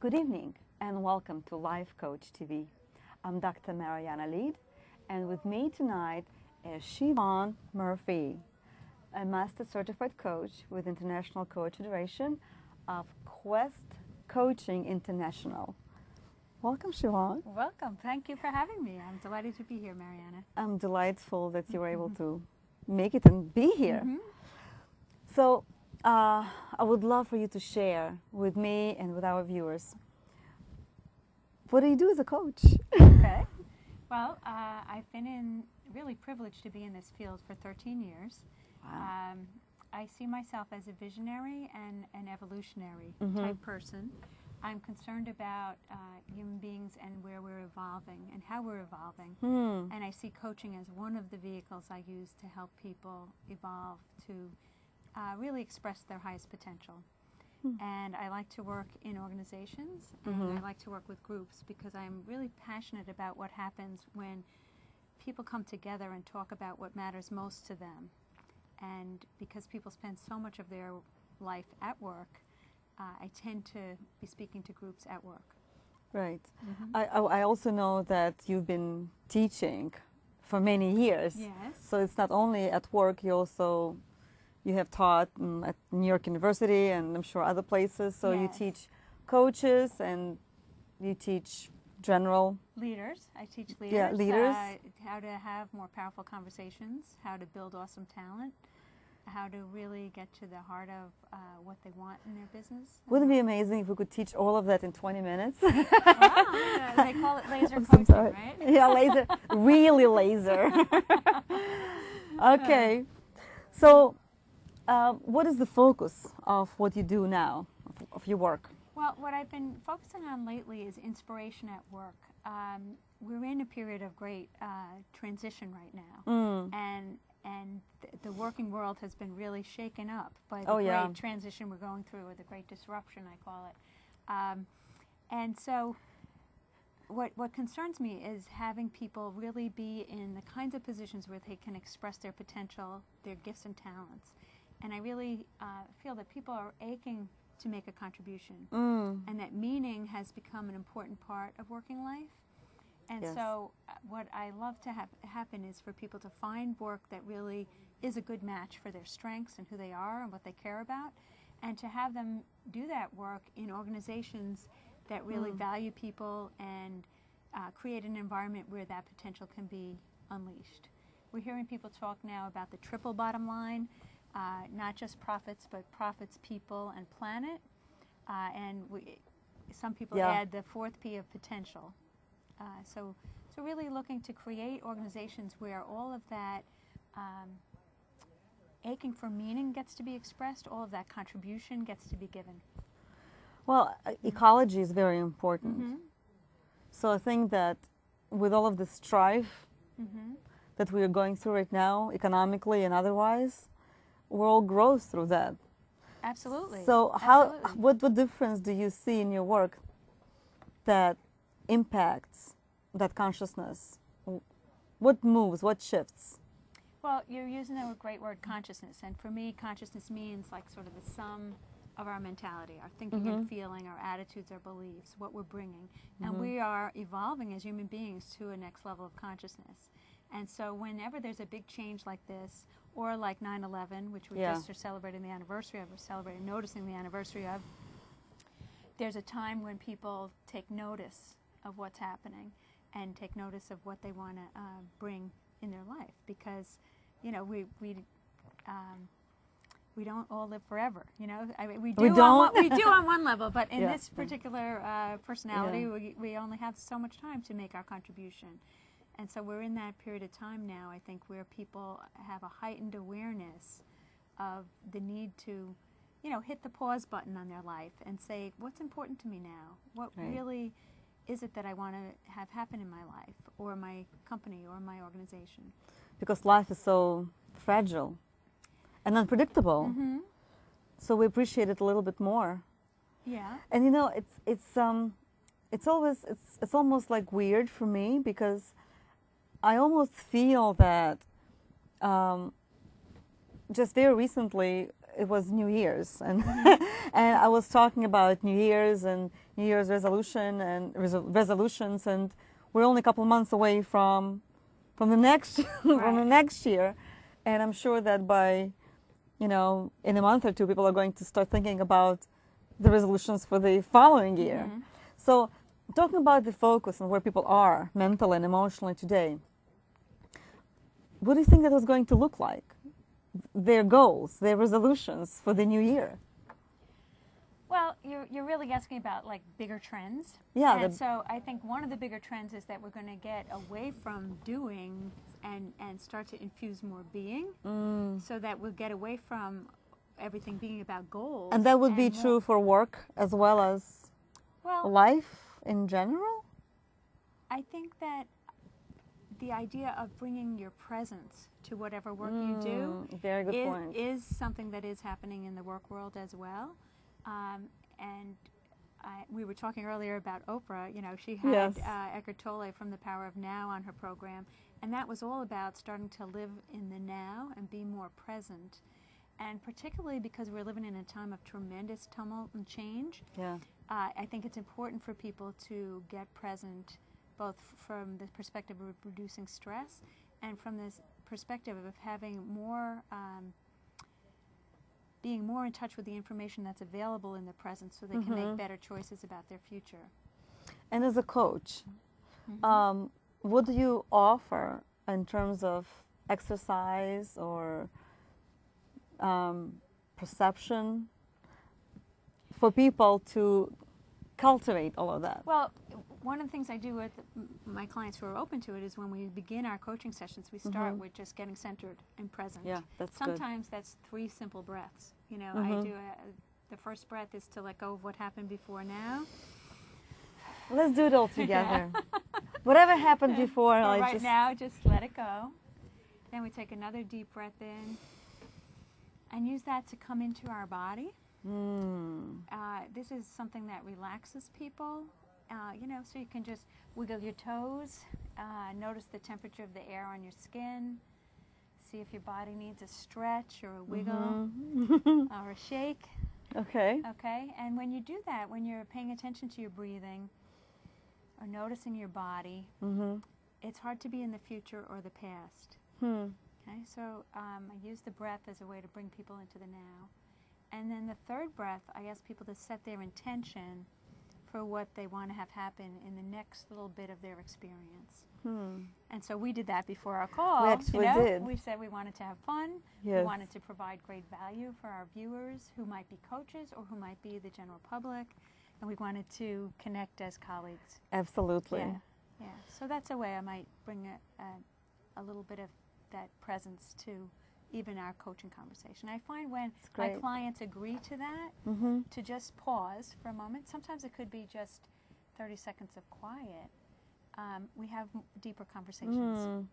Good evening and welcome to Life Coach TV. I'm Dr. Marianna Lead, and with me tonight is Siobhan Murphy, a Master Certified Coach with International Coach Federation of Quest Coaching International. Welcome, Siobhan. Welcome. Thank you for having me. I'm delighted to be here, Marianna. I'm delightful that you were able to make it and be here. So, I would love for you to share with me and with our viewers, what do you do as a coach? Okay. Well, I've been really privileged to be in this field for 13 years. Wow. I see myself as a visionary and an evolutionary type person. I'm concerned about human beings and where we're evolving and how we're evolving. And I see coaching as one of the vehicles I use to help people evolve to really express their highest potential. And I like to work in organizations, and I like to work with groups because I'm really passionate about what happens when people come together and talk about what matters most to them. And because people spend so much of their life at work, I tend to be speaking to groups at work. Right. I also know that you've been teaching for many years. Yes. So it's not only at work, you have taught at New York University and I'm sure other places. So you teach coaches and you teach general leaders. I teach leaders. Yeah, leaders. How to have more powerful conversations, how to build awesome talent, how to really get to the heart of what they want in their business. Wouldn't it be amazing if we could teach all of that in 20 minutes? Wow, they call it laser coaching, right? Yeah, laser, really laser. Okay, so what is the focus of what you do now, of your work? Well, what I've been focusing on lately is inspiration at work. We're in a period of great transition right now, and the working world has been really shaken up by the great transition we're going through, or the great disruption, I call it. And so what concerns me is having people really be in the kinds of positions where they can express their potential, their gifts and talents. And I really feel that people are aching to make a contribution, and that meaning has become an important part of working life. And so what I love to have happen is for people to find work that really is a good match for their strengths and who they are and what they care about, and to have them do that work in organizations that really value people and create an environment where that potential can be unleashed. We're hearing people talk now about the triple bottom line, not just profits, but profits, people, and planet. And some people add the fourth P of potential. So really looking to create organizations where all of that aching for meaning gets to be expressed, all of that contribution gets to be given. Well, ecology is very important. So I think that with all of the strife that we are going through right now, economically and otherwise, world grows through that. Absolutely. So what difference do you see in your work that impacts that consciousness? What moves, what shifts? Well, you're using the great word consciousness, and for me, consciousness means like sort of the sum of our mentality, our thinking and feeling, our attitudes, our beliefs, what we're bringing. And we are evolving as human beings to a next level of consciousness. And so whenever there's a big change like this, or like 9/11, which we just are celebrating the anniversary of, or noticing the anniversary of, there's a time when people take notice of what's happening and take notice of what they want to bring in their life, because, you know, we don't all live forever. You know, I mean, we do on one level, but in this particular personality, we only have so much time to make our contribution. And so we're in that period of time now, I think, where people have a heightened awareness of the need to, you know, hit the pause button on their life and say, what's important to me now? What really is it that I want to have happen in my life, or my company, or my organization? Because life is so fragile and unpredictable. So we appreciate it a little bit more. Yeah. And you know, it's almost like weird for me, because I almost feel that just very recently it was New Year's, and and I was talking about New Year's and New Year's resolution and resolutions, and we're only a couple months away from the next from the next year, and I'm sure that by, you know, in a month or two, people are going to start thinking about the resolutions for the following year. So, talking about the focus and where people are mentally and emotionally today, what do you think that was going to look like? Their goals, their resolutions for the new year? Well, you're really asking about like bigger trends. Yeah. And so I think one of the bigger trends is that we're going to get away from doing and start to infuse more being, so that we'll get away from everything being about goals. And that would be true for work as well as life in general? I think that the idea of bringing your presence to whatever work you do very good point. Is something that is happening in the work world as well. And we were talking earlier about Oprah. You know, she had Eckhart Tolle from The Power of Now on her program, and that was all about starting to live in the now and be more present. And particularly because we're living in a time of tremendous tumult and change, I think it's important for people to get present, both from the perspective of reducing stress and from this perspective of having more, being more in touch with the information that's available in the present, so they can make better choices about their future. And as a coach, what do you offer in terms of exercise or perception for people to cultivate all of that? Well, one of the things I do with my clients who are open to it is when we begin our coaching sessions, we start with just getting centered and present. Yeah, that's Sometimes that's 3 simple breaths. You know, I do the first breath is to let go of what happened before now. Let's do it all together. Whatever happened before, right now, just let it go. Then we take another deep breath in and use that to come into our body. This is something that relaxes people. You know, so you can just wiggle your toes, notice the temperature of the air on your skin, see if your body needs a stretch or a wiggle or a shake. Okay. Okay, and when you do that, when you're paying attention to your breathing or noticing your body, it's hard to be in the future or the past. Okay, so I use the breath as a way to bring people into the now. And then the third breath, I ask people to set their intention for what they want to have happen in the next little bit of their experience. And so we did that before our call. We actually did. We said we wanted to have fun. Yes. We wanted to provide great value for our viewers who might be coaches or who might be the general public. And we wanted to connect as colleagues. Absolutely. Yeah. So that's a way I might bring a little bit of that presence to even our coaching conversation. I find when my clients agree to that, to just pause for a moment, sometimes it could be just 30 seconds of quiet, we have deeper conversations.